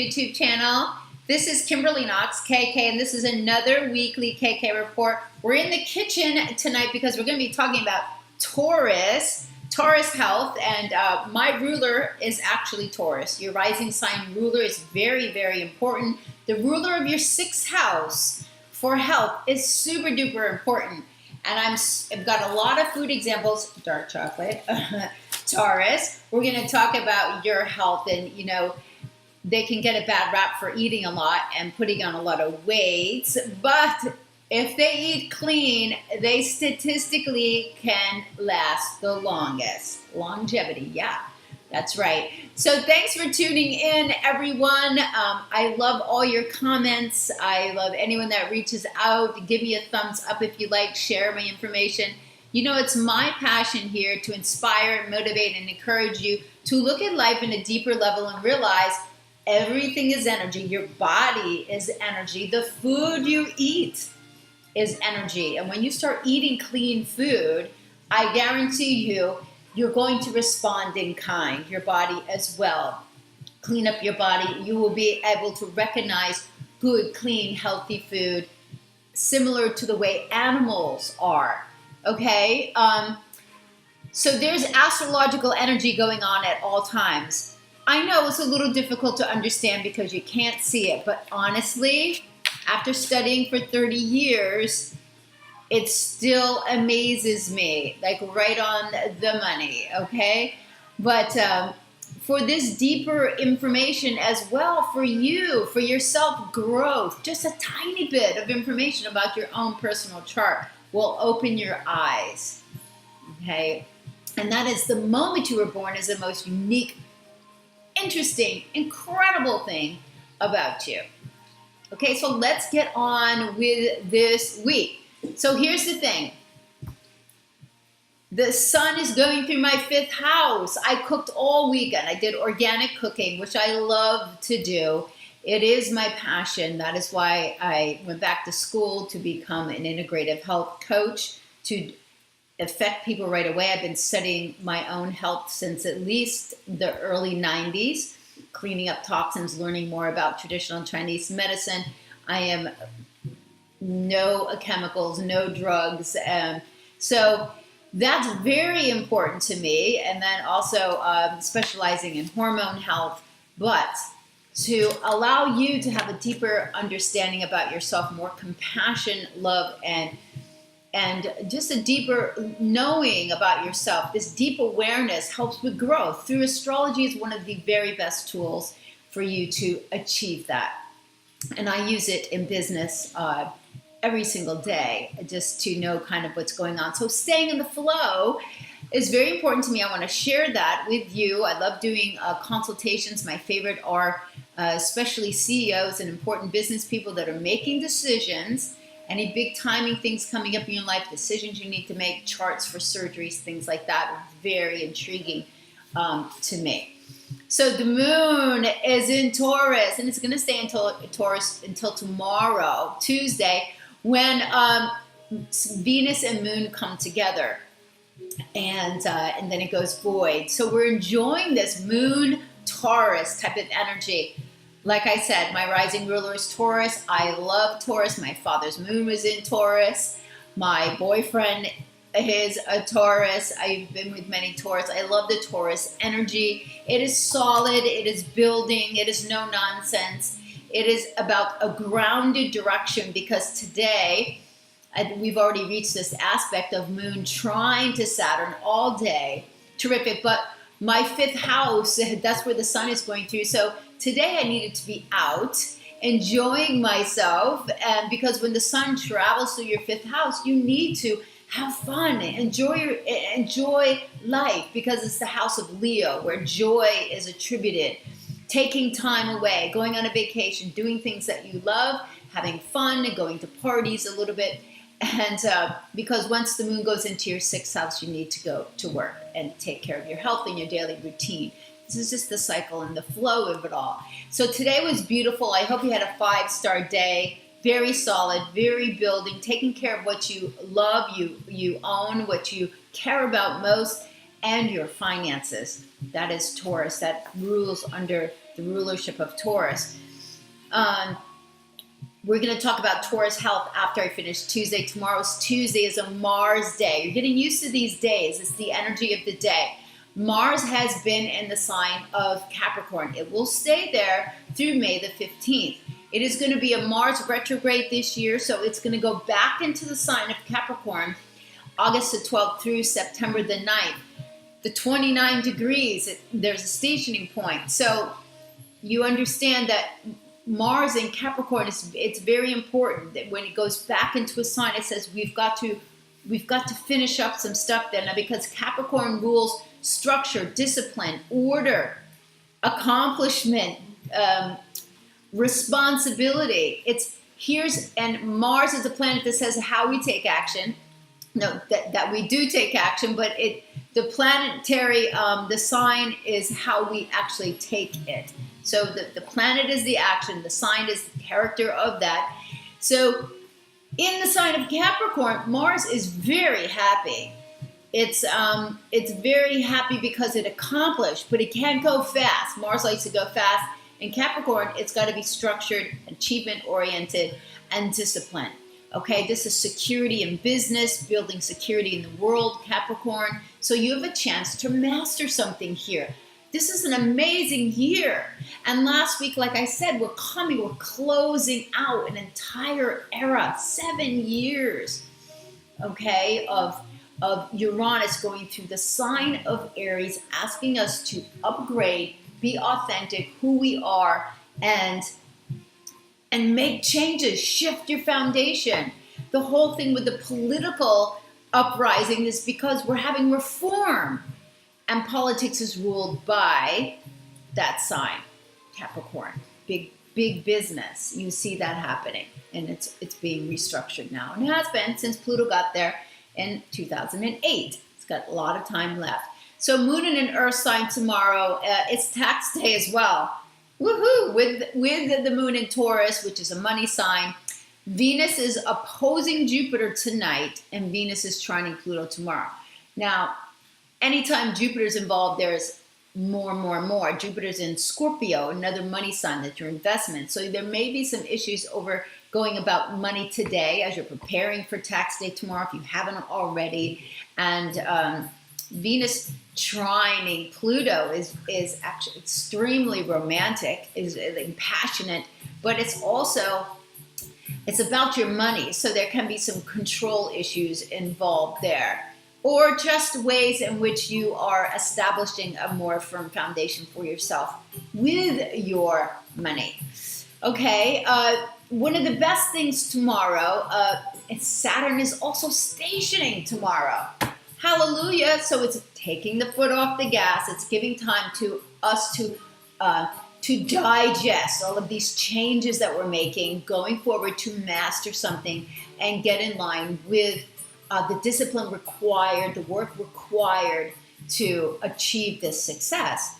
YouTube channel. This is Kimberly Knox, KK, and this is another weekly KK report. We're in the kitchen tonight because we're going to be talking about Taurus health, and my ruler is actually Taurus. Your rising sign ruler is very, very important. The ruler of your 6th house for health is super duper important. And I've got a lot of food examples. Dark chocolate, Taurus. We're going to talk about your health, and you know, they can get a bad rap for eating a lot and putting on a lot of weight, but if they eat clean, they statistically can last the longest. Longevity, yeah, that's right. So thanks for tuning in, everyone. I love all your comments. I love anyone that reaches out. Give me a thumbs up if you like, share my information. You know, it's my passion here to inspire, motivate, and encourage you to look at life in a deeper level and realize everything is energy. Your body is energy. The food you eat is energy. And when you start eating clean food, I guarantee you, you're going to respond in kind, your body as well. Clean up your body. You will be able to recognize good, clean, healthy food, similar to the way animals are. Okay? So there's astrological energy going on at all times. I know it's a little difficult to understand because you can't see it, but honestly, after studying for 30 years, it still amazes me, like right on the money, okay? But for this deeper information as well, for you, for your self-growth, just a tiny bit of information about your own personal chart will open your eyes, okay? And that is the moment you were born is the most unique, interesting, incredible thing about you. Okay, so let's get on with this week. So here's the thing. The sun is going through my 5th house. I cooked all weekend. I did organic cooking, which I love to do. It is my passion. That is why I went back to school to become an integrative health coach, to affect people right away. I've been studying my own health since at least the early 90s, cleaning up toxins, learning more about traditional Chinese medicine. I am no chemicals, no drugs. So that's very important to me. And then also specializing in hormone health, but to allow you to have a deeper understanding about yourself, more compassion, love, and just a deeper knowing about yourself. This deep awareness helps with growth. Through astrology is one of the very best tools for you to achieve that. And I use it in business every single day just to know kind of what's going on. So staying in the flow is very important to me. I want to share that with you. I love doing consultations. My favorite are especially CEOs and important business people that are making decisions. Any big timing things coming up in your life, decisions you need to make, charts for surgeries, things like that are very intriguing to me. So the moon is in Taurus, and it's going to stay until Taurus until tomorrow, Tuesday, when Venus and moon come together, and then it goes void. So we're enjoying this moon Taurus type of energy. Like I said, my rising ruler is Taurus. I love Taurus. My father's moon was in Taurus. My boyfriend is a Taurus. I've been with many Taurus. I love the Taurus energy. It is solid. It is building. It is no nonsense. It is about a grounded direction, because today we've already reached this aspect of moon trying to Saturn all day. Terrific. But my 5th house, that's where the sun is going through. So today I needed to be out, enjoying myself, and because when the sun travels through your 5th house, you need to have fun, enjoy life, because it's the house of Leo, where joy is attributed. Taking time away, going on a vacation, doing things that you love, having fun, and going to parties a little bit. And because once the moon goes into your 6th house, you need to go to work and take care of your health and your daily routine. This is just the cycle and the flow of it all. So today was beautiful. I hope you had a 5-star day. Very solid, very building, taking care of what you love, you own, what you care about most, and your finances. That is Taurus. That rules under the rulership of Taurus. We're going to talk about Taurus health after I finish Tuesday. Tomorrow's Tuesday is a Mars day. You're getting used to these days. It's the energy of the day. Mars has been in the sign of Capricorn. It will stay there through May the 15th. It is going to be a Mars retrograde this year, so it's going to go back into the sign of Capricorn August the 12th through September the 9th. The 29 degrees, there's a stationing point. So you understand that Mars in Capricorn, it's very important that when it goes back into a sign, it says we've got to finish up some stuff there. Now, because Capricorn rules structure, discipline, order, accomplishment, responsibility. And Mars is a planet that says how we take action. No, that we do take action, but the planetary, the sign is how we actually take it. So the planet is the action, the sign is the character of that. So in the sign of Capricorn, Mars is very happy. It's very happy because it accomplished, but it can't go fast. Mars likes to go fast. In Capricorn, it's got to be structured, achievement-oriented, and disciplined. Okay, this is security in business, building security in the world, Capricorn. So you have a chance to master something here. This is an amazing year. And last week, like I said, we're closing out an entire era, 7 years, okay, of Uranus going through the sign of Aries, asking us to upgrade, be authentic, who we are, and make changes, shift your foundation. The whole thing with the political uprising is because we're having reform. And politics is ruled by that sign, Capricorn. Big business. You see that happening. And it's being restructured now. And it has been since Pluto got there in 2008. It's got a lot of time left. So Moon in an Earth sign tomorrow. It's tax day as well. Woohoo! With the Moon in Taurus, which is a money sign. Venus is opposing Jupiter tonight. And Venus is trining Pluto tomorrow. Now, anytime Jupiter's involved, there's more. Jupiter's in Scorpio, another money sign, that's your investment. So there may be some issues over going about money today as you're preparing for tax day tomorrow, if you haven't already. And Venus trining Pluto is actually extremely romantic, is passionate, but it's about your money. So there can be some control issues involved there. Or just ways in which you are establishing a more firm foundation for yourself with your money. Okay, one of the best things tomorrow, Saturn is also stationing tomorrow. Hallelujah. So it's taking the foot off the gas. It's giving time to us to digest all of these changes that we're making, going forward to master something and get in line with the discipline required, the work required to achieve this success.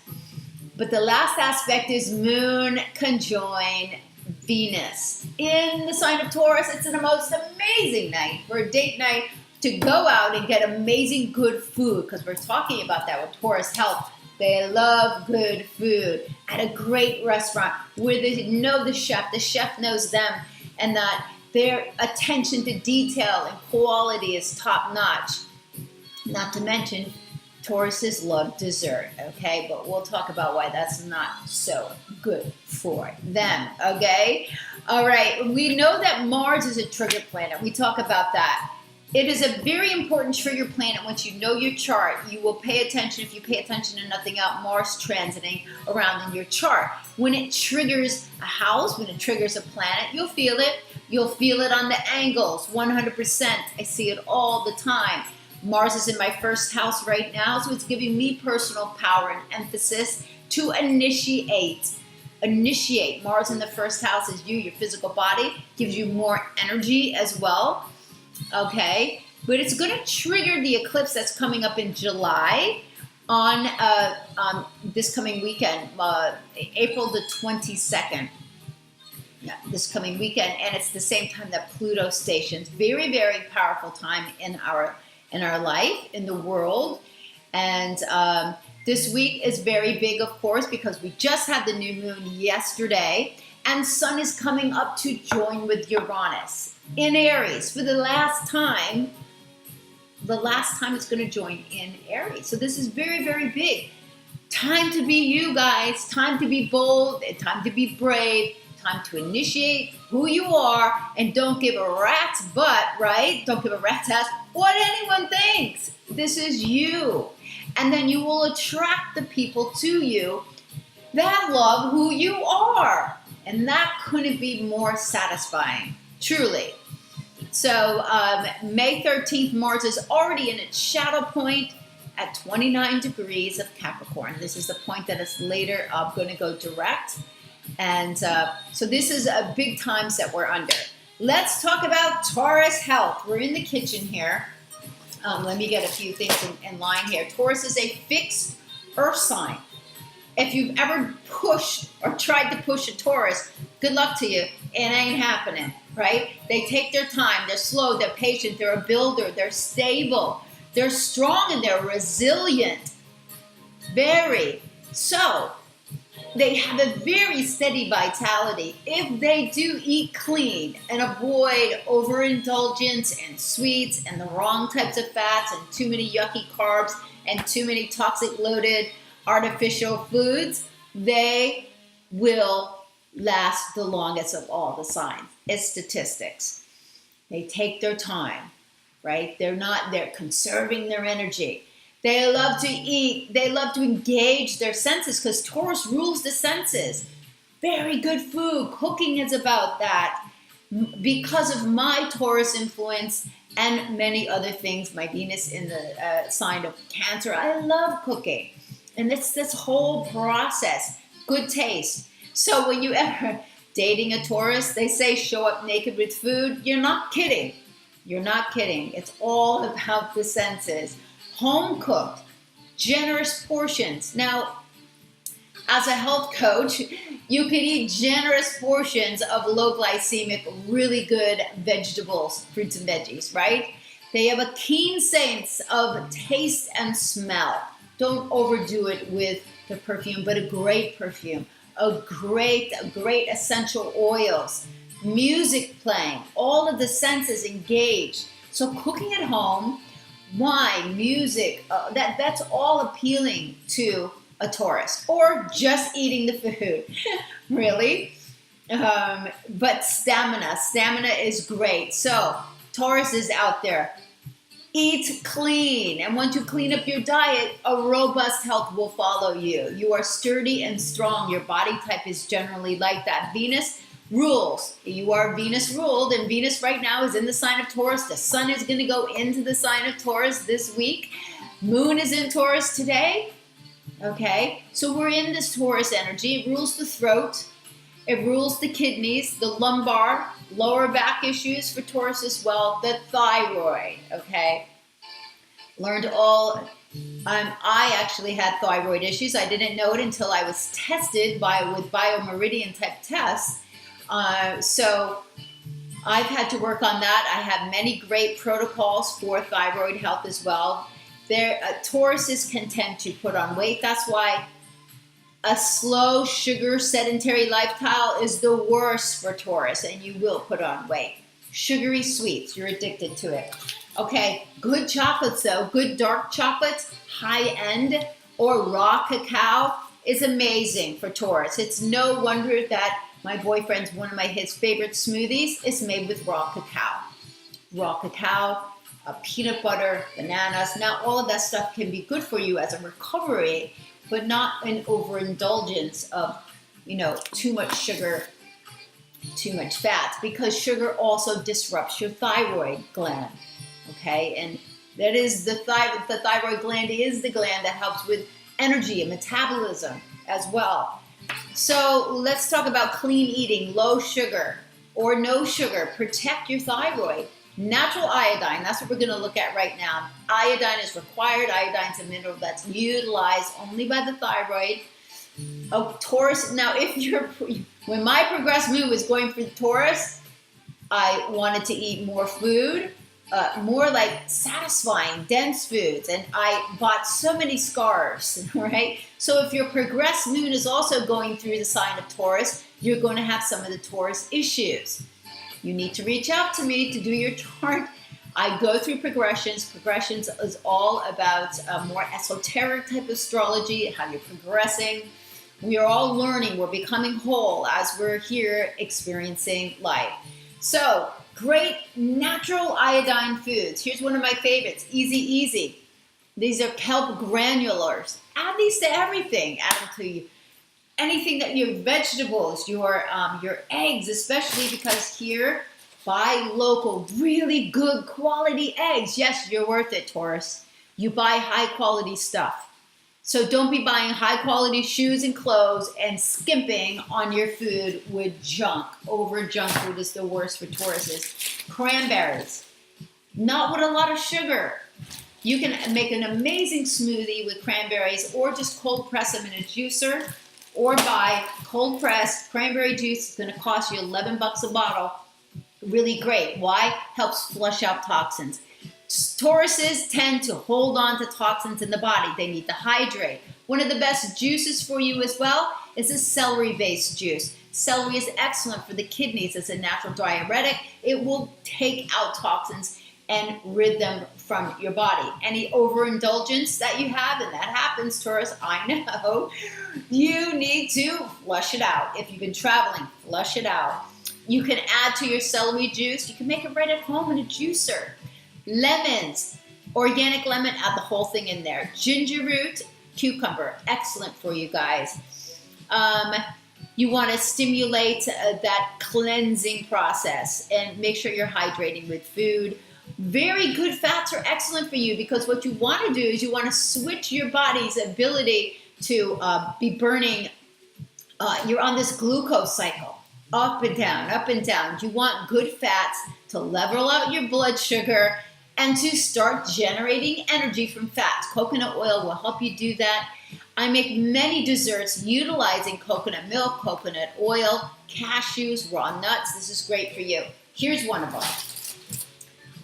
But the last aspect is Moon conjoin Venus in the sign of Taurus. It's the most amazing night for a date night to go out and get amazing good food, because we're talking about that with Taurus health. They love good food at a great restaurant where they know the chef knows them, and that their attention to detail and quality is top notch. Not to mention, Tauruses love dessert, okay? But we'll talk about why that's not so good for them, okay? All right, we know that Mars is a trigger planet. We talk about that. It is a very important trigger planet. Once you know your chart, you will pay attention. If you pay attention to nothing else, Mars transiting around in your chart. When it triggers a house, when it triggers a planet, you'll feel it. You'll feel it on the angles, 100%. I see it all the time. Mars is in my first house right now, so it's giving me personal power and emphasis to initiate. Mars in the first house is you, your physical body, gives you more energy as well. Okay, but it's going to trigger the eclipse that's coming up in July on this coming weekend, April the 22nd. Yeah, this coming weekend, and it's the same time that Pluto stations. Very, very powerful time in our life, in the world. And this week is very big, of course, because we just had the new moon yesterday, and Sun is coming up to join with Uranus in Aries for the last time. The last time it's going to join in Aries. So this is very, very big. Time to be you guys. Time to be bold. Time to be brave. Time to initiate who you are, and don't give a rat's butt, right? Don't give a rat's ass what anyone thinks. This is you. And then you will attract the people to you that love who you are. And that couldn't be more satisfying, truly. So May 13th, Mars is already in its shadow point at 29 degrees of Capricorn. This is the point that is later going to go direct. And so this is a big times that we're under. Let's talk about Taurus health. We're in the kitchen here. Let me get a few things in line here. Taurus is a fixed earth sign. If you've ever pushed or tried to push a Taurus, good luck to you. It ain't happening, right? They take their time. They're slow. They're patient. They're a builder. They're stable. They're strong and they're resilient. Very. So they have a very steady vitality. If they do eat clean and avoid overindulgence and sweets and the wrong types of fats and too many yucky carbs and too many toxic loaded artificial foods, they will last the longest of all the signs. It's statistics. They take their time, right? They're conserving their energy. They love to eat. They love to engage their senses because Taurus rules the senses. Very good food. Cooking is about that. Because of my Taurus influence and many other things, my Venus in the sign of Cancer, I love cooking. And it's this whole process. Good taste. So when you ever dating a Taurus, they say show up naked with food. You're not kidding. You're not kidding. It's all about the senses. Home cooked, generous portions. Now, as a health coach, you can eat generous portions of low glycemic, really good vegetables, fruits and veggies, right? They have a keen sense of taste and smell. Don't overdo it with the perfume, but a great perfume, a great essential oils, music playing, all of the senses engaged. So cooking at home, wine, music, that's all appealing to a Taurus, or just eating the food, really. But stamina is great. So Taurus is out there. Eat clean, and once you clean up your diet, a robust health will follow you. You are sturdy and strong. Your body type is generally like that. Venus rules. You are Venus ruled, and Venus right now is in the sign of Taurus. The sun is going to go into the sign of Taurus this week. Moon is in Taurus today. Okay, so we're in this Taurus energy. It rules the throat. It rules the kidneys, the lumbar, lower back issues for Taurus as well, the thyroid, okay? Learned all, I actually had thyroid issues. I didn't know it until I was tested with biomeridian type tests. So I've had to work on that. I have many great protocols for thyroid health as well. Tauruses can tend to put on weight. That's why a slow sugar sedentary lifestyle is the worst for Taurus, and you will put on weight. Sugary sweets, you're addicted to it. Okay, good chocolates though, good dark chocolates, high end, or raw cacao is amazing for Taurus. It's no wonder that my boyfriend's his favorite smoothies is made with raw cacao. Raw cacao, peanut butter, bananas. Now all of that stuff can be good for you as a recovery, but not an overindulgence of, too much sugar, too much fats, because sugar also disrupts your thyroid gland, okay? And that is the thyroid gland is the gland that helps with energy and metabolism as well. So let's talk about clean eating, low sugar or no sugar. Protect your thyroid. Natural iodine, that's what we're going to look at right now. Iodine is required. Iodine is a mineral that's utilized only by the thyroid. Taurus, now when my progressed moon was going for the Taurus, I wanted to eat more food, more like satisfying, dense foods. And I bought so many scarves, right? So if your progressed moon is also going through the sign of Taurus, you're going to have some of the Taurus issues. You need to reach out to me to do your chart. I go through progressions. Progressions is all about a more esoteric type of astrology, how you're progressing. We are all learning. We're becoming whole as we're here experiencing life. So, great natural iodine foods. Here's one of my favorites, easy, easy. These are kelp granulars. Add these to everything. Add them to anything that your vegetables, your eggs, especially because here, buy local, really good quality eggs. Yes, you're worth it, Taurus. You buy high quality stuff. So don't be buying high quality shoes and clothes and skimping on your food with junk. Over junk food is the worst for Tauruses. Cranberries, not with a lot of sugar. You can make an amazing smoothie with cranberries or just cold press them in a juicer or buy cold pressed cranberry juice. It's going to cost you 11 bucks a bottle. Really great. Why? Helps flush out toxins. Tauruses tend to hold on to toxins in the body. They need to hydrate. One of the best juices for you as well is a celery-based juice. Celery is excellent for the kidneys. It's a natural diuretic. It will take out toxins and rid them from your body. Any overindulgence that you have, and that happens, Taurus, I know, you need to flush it out. If you've been traveling, flush it out. You can add to your celery juice. You can make it right at home in a juicer. Lemons, organic lemon, add the whole thing in there. Ginger root, cucumber, excellent for you guys. You want to stimulate that cleansing process and make sure you're hydrating with food. Very good fats are excellent for you because what you want to do is you want to switch your body's ability to be burning. You're on this glucose cycle, up and down, up and down. You want good fats to level out your blood sugar and to start generating energy from fats. Coconut oil will help you do that. I make many desserts utilizing coconut milk, coconut oil, cashews, raw nuts. This is great for you. Here's one of them.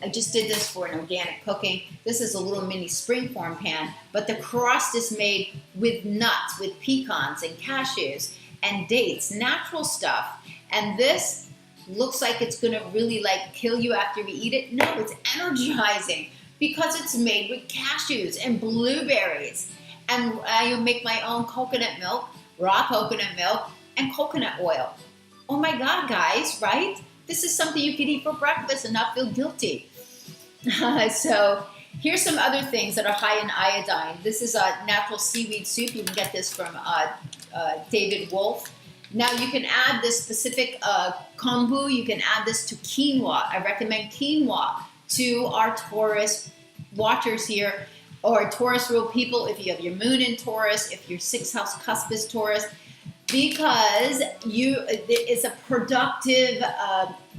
I just did this for an organic cooking. This is a little mini springform pan, but the crust is made with nuts, with pecans and cashews and dates, natural stuff. And this looks like it's gonna really like kill you after you eat it. No, it's energizing because it's made with cashews and blueberries. And I make my own coconut milk, raw coconut milk, and coconut oil. Oh my God, guys, right? This is something you could eat for breakfast and not feel guilty. So here's some other things that are high in iodine. This is a natural seaweed soup. You can get this from David Wolf. Now you can add this specific kombu. You can add this to quinoa. I recommend quinoa to our Taurus watchers here, or Taurus real people if you have your moon in Taurus, if your 6th house cusp is Taurus, because it's a productive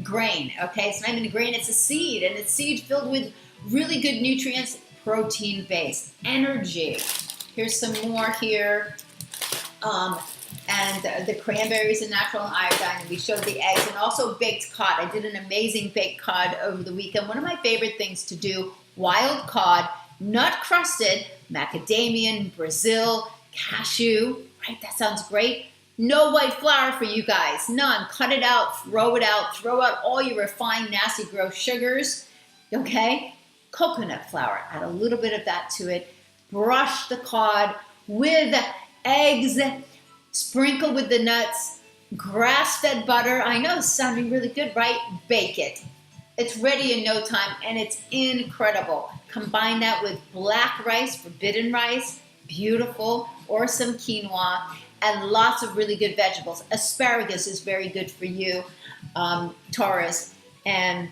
grain, okay? It's not even a grain, it's a seed, and it's seed filled with really good nutrients, protein-based, energy. Here's some more here. And the cranberries are natural and iodine, and we showed the eggs, and also baked cod. I did an amazing baked cod over the weekend. One of my favorite things to do, wild cod, nut crusted, macadamia, Brazil, cashew, right? That sounds great. No white flour for you guys, none. Cut it out, throw out all your refined, nasty, gross sugars, okay? Coconut flour, add a little bit of that to it. Brush the cod with eggs, sprinkle with the nuts, grass-fed butter. I know it's sounding really good, right? Bake it. It's ready in no time, and it's incredible. Combine that with black rice, forbidden rice, beautiful, or some quinoa, and lots of really good vegetables. Asparagus is very good for you, Taurus. And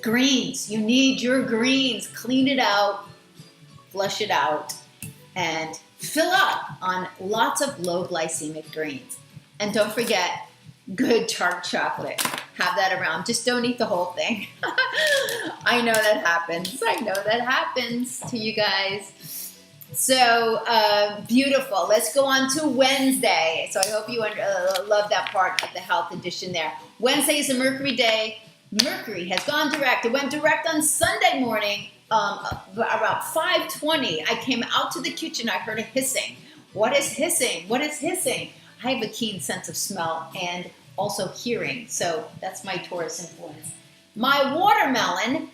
greens, you need your greens. Clean it out, flush it out, and fill up on lots of low glycemic greens. And don't forget, good dark chocolate. Have that around. Just don't eat the whole thing. I know that happens. I know that happens to you guys. So beautiful. Let's go on to Wednesday. So I hope you love that part of the health edition there. Wednesday is a Mercury day. Mercury has gone direct. It went direct on Sunday morning, about 5:20. I came out to the kitchen. I heard a hissing. What is hissing? What is hissing? I have a keen sense of smell and also hearing. So that's my Taurus influence. My watermelon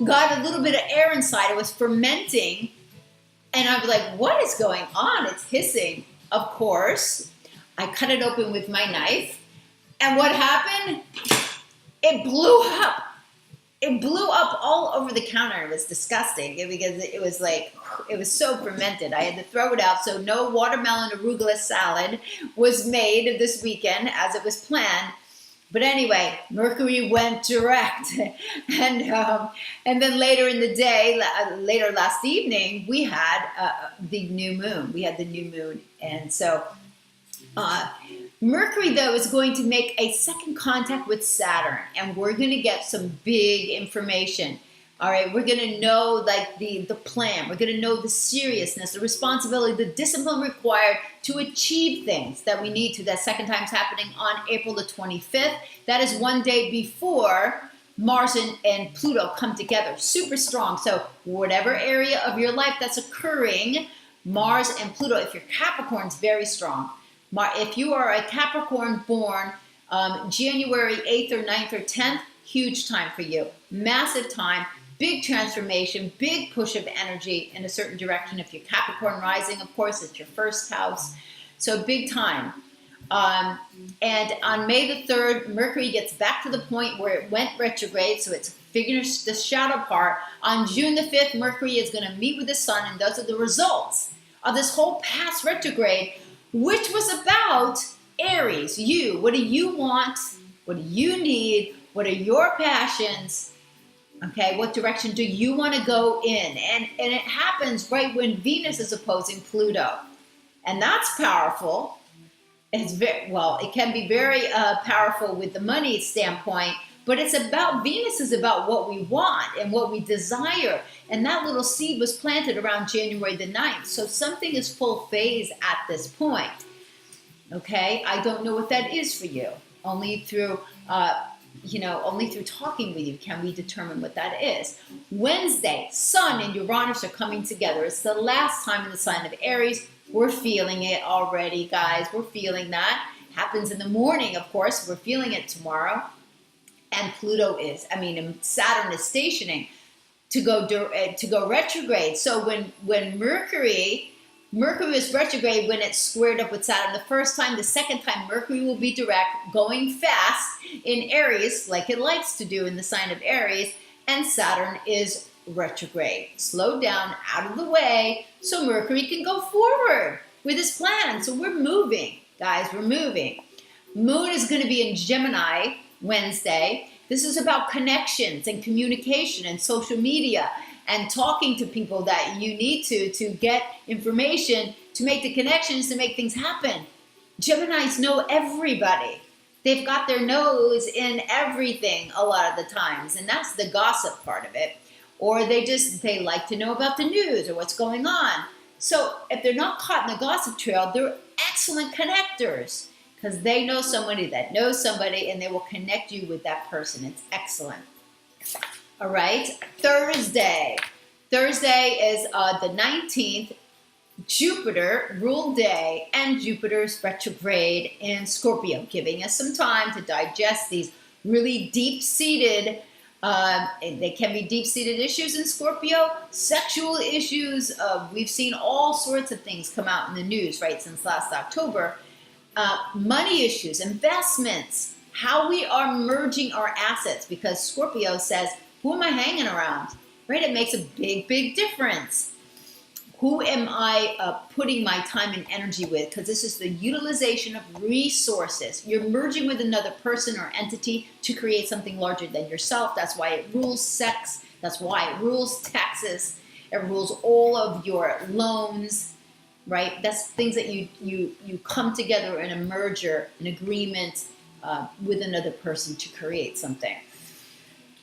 got a little bit of air inside. It was fermenting. And I was like, what is going on? It's hissing. Of course, I cut it open with my knife. And what happened? It blew up. It blew up all over the counter. It was disgusting because it was like, it was so fermented. I had to throw it out. So no watermelon arugula salad was made this weekend as it was planned. But anyway, Mercury went direct. And then later in the day, later last evening, we had the new moon. We had the new moon. And so Mercury, though, is going to make a second contact with Saturn. And we're going to get some big information. All right, we're going to know like the plan. We're going to know the seriousness, the responsibility, the discipline required to achieve things that we need to. That second time's happening on April the 25th. That is one day before Mars and Pluto come together. Super strong. So whatever area of your life that's occurring, Mars and Pluto, if you're Capricorn's very strong. If you are a Capricorn born January 8th or 9th or 10th, huge time for you. Massive time. Big transformation, big push of energy in a certain direction. If you're Capricorn rising, of course, it's your first house. So big time. And on May the 3rd, Mercury gets back to the point where it went retrograde. So it's figures the shadow part. On June the 5th, Mercury is going to meet with the sun. And those are the results of this whole past retrograde, which was about Aries. You, what do you want? What do you need? What are your passions? Okay, what direction do you want to go in? And it happens right when Venus is opposing Pluto. And that's powerful. It's very, well, it can be very powerful with the money standpoint, but it's about, Venus is about what we want and what we desire. And that little seed was planted around January the 9th. So something is full phase at this point. Okay, I don't know what that is for you. Only through only through talking with you can we determine what that is. Wednesday, Sun and Uranus are coming together. It's the last time in the sign of Aries. We're feeling it already, guys. We're feeling that. Happens in the morning, of course. We're feeling it tomorrow. And Saturn is stationing to go retrograde. So when Mercury is retrograde when it's squared up with Saturn the first time. The second time, Mercury will be direct, going fast in Aries, like it likes to do in the sign of Aries, and Saturn is retrograde. Slowed down, out of the way, so Mercury can go forward with his plan. So we're moving, guys, we're moving. Moon is going to be in Gemini Wednesday. This is about connections and communication and social media and talking to people that you need to get information, to make the connections, to make things happen. Geminis know everybody. They've got their nose in everything a lot of the times, and that's the gossip part of it. Or they like to know about the news or what's going on. So if they're not caught in the gossip trail, they're excellent connectors because they know somebody that knows somebody and they will connect you with that person. It's excellent. All right, Thursday. Thursday is the 19th, Jupiter ruled day, and Jupiter's retrograde in Scorpio, giving us some time to digest these really deep-seated, they can be deep-seated issues in Scorpio, sexual issues. We've seen all sorts of things come out in the news, right, since last October. Money issues, investments, how we are merging our assets, because Scorpio says, who am I hanging around? Right? It makes a big, big difference. Who am I putting my time and energy with? Because this is the utilization of resources. You're merging with another person or entity to create something larger than yourself. That's why it rules sex. That's why it rules taxes. It rules all of your loans, right? That's things that you come together in a merger, an agreement with another person to create something.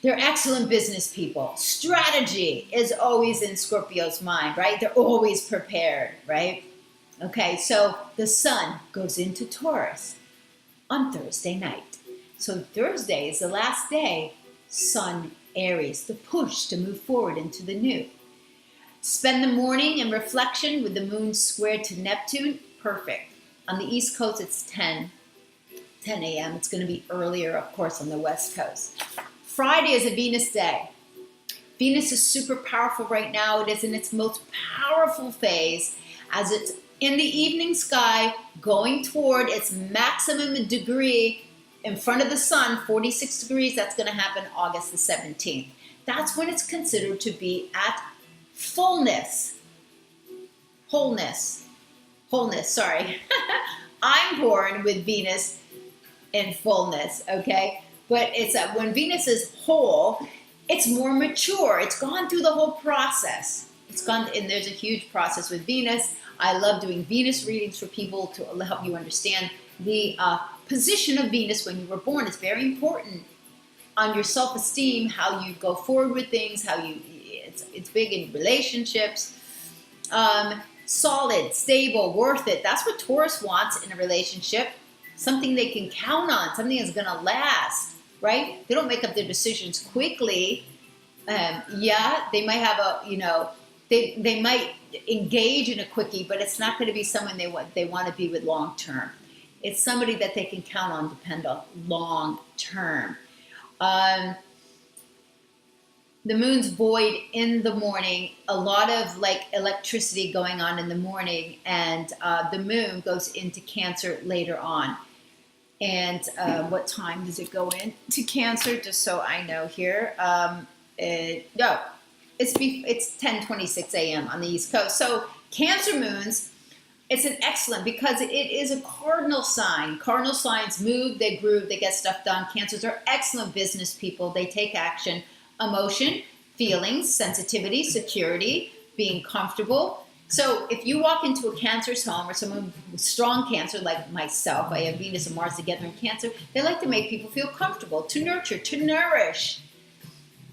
They're excellent business people. Strategy is always in Scorpio's mind, right? They're always prepared, right? Okay, so the sun goes into Taurus on Thursday night. So Thursday is the last day Sun, Aries, the push to move forward into the new. Spend the morning in reflection with the moon squared to Neptune. Perfect. On the East Coast, it's 10 a.m. It's going to be earlier, of course, on the West Coast. Friday is a Venus day. Venus is super powerful right now. It is in its most powerful phase as it's in the evening sky going toward its maximum degree in front of the sun, 46 degrees. That's going to happen August the 17th. That's when it's considered to be at fullness. Wholeness, sorry. I'm born with Venus in fullness, okay? But it's when Venus is whole, it's more mature. It's gone through the whole process. And there's a huge process with Venus. I love doing Venus readings for people to help you understand the position of Venus when you were born. It's very important on your self-esteem, how you go forward with things, it's big in relationships. Solid, stable, worth it. That's what Taurus wants in a relationship. Something they can count on, something that's going to last, right? They don't make up their decisions quickly. Yeah, they might have they might engage in a quickie, but it's not going to be someone they want to be with long term. It's somebody that they can count on, depend on long term. The moon's void in the morning, a lot of like electricity going on in the morning, and the moon goes into Cancer later on. And what time does it go into Cancer? Just so I know here. It's 10:26 a.m. on the East Coast. So Cancer moons, it's an excellent because it is a cardinal sign. Cardinal signs move, they groove, they get stuff done. Cancers are excellent business people. They take action. Emotion, feelings, sensitivity, security, being comfortable. So if you walk into a Cancer's home or someone with strong Cancer like myself, I have Venus and Mars together in Cancer, they like to make people feel comfortable, to nurture, to nourish,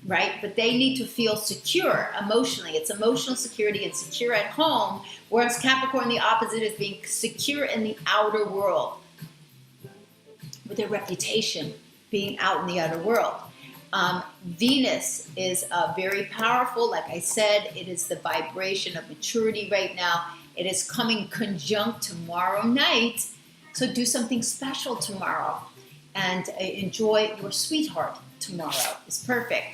right? But they need to feel secure emotionally. It's emotional security and secure at home, whereas Capricorn, the opposite, is being secure in the outer world with their reputation, being out in the outer world. Venus is very powerful. Like I said, it is the vibration of maturity right now. It is coming conjunct tomorrow night. So do something special tomorrow and enjoy your sweetheart tomorrow. It's perfect.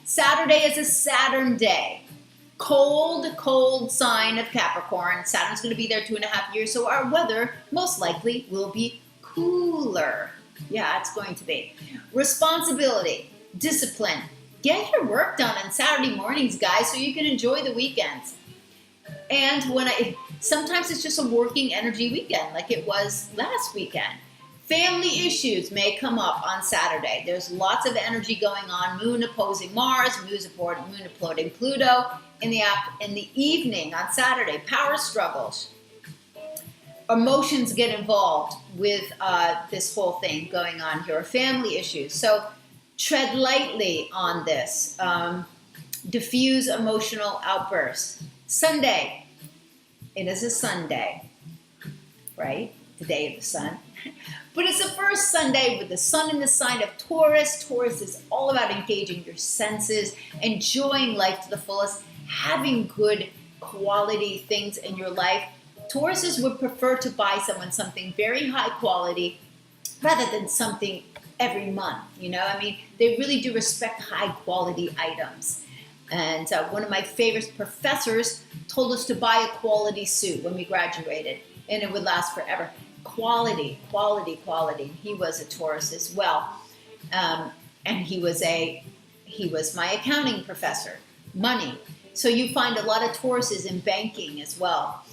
Saturday is a Saturn day. Cold sign of Capricorn. Saturn's going to be there 2.5 years. So our weather most likely will be cooler. Yeah, it's going to be. Responsibility. Discipline. Get your work done on Saturday mornings, guys, so you can enjoy the weekends. And sometimes it's just a working energy weekend, like it was last weekend. Family issues may come up on Saturday. There's lots of energy going on. Moon opposing Mars, moon opposing Pluto. In the evening on Saturday, power struggles. Emotions get involved with this whole thing going on here. Family issues. So tread lightly on this. Diffuse emotional outbursts. Sunday. It is a Sunday, right? The day of the sun. But it's the first Sunday with the sun in the sign of Taurus. Taurus is all about engaging your senses, enjoying life to the fullest, having good quality things in your life. Tauruses would prefer to buy someone something very high quality rather than something every month, you know? I mean, they really do respect high quality items. And one of my favorite professors told us to buy a quality suit when we graduated, and it would last forever. Quality. He was a Taurus as well. And he was my accounting professor. Money. So you find a lot of Tauruses in banking as well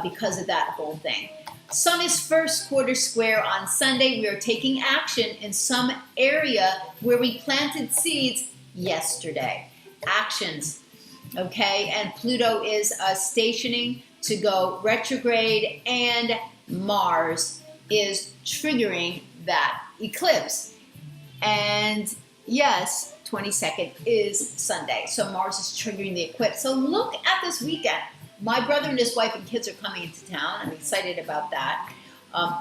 because of that whole thing. Sun is first quarter square on Sunday. We are taking action in some area where we planted seeds yesterday. Actions, okay? And Pluto is stationing to go retrograde, and Mars is triggering that eclipse. And yes, 22nd is Sunday. So Mars is triggering the eclipse. So look at this weekend. My brother and his wife and kids are coming into town. I'm excited about that.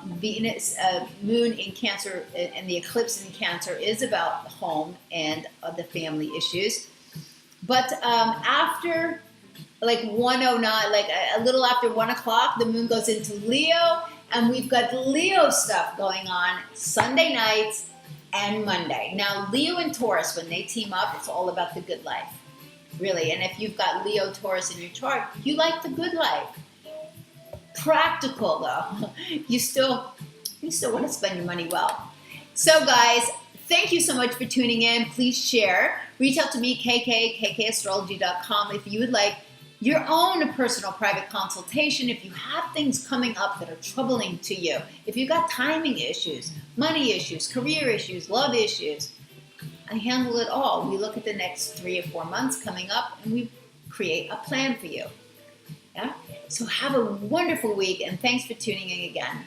Venus, moon in Cancer, and the eclipse in Cancer is about home and the family issues. But after like 109, like a little after 1 o'clock, the moon goes into Leo, and we've got Leo stuff going on Sunday nights and Monday. Now, Leo and Taurus, when they team up, it's all about the good life, really. And if you've got Leo, Taurus in your chart, you like the good life. Practical, though. You still want to spend your money well. So, guys, thank you so much for tuning in. Please share. Reach out to me, kkastrology.com, if you would like your own personal private consultation, if you have things coming up that are troubling to you, if you've got timing issues, money issues, career issues, love issues, I handle it all. We look at the next 3 or 4 months coming up, and we create a plan for you. Yeah? So have a wonderful week, and thanks for tuning in again.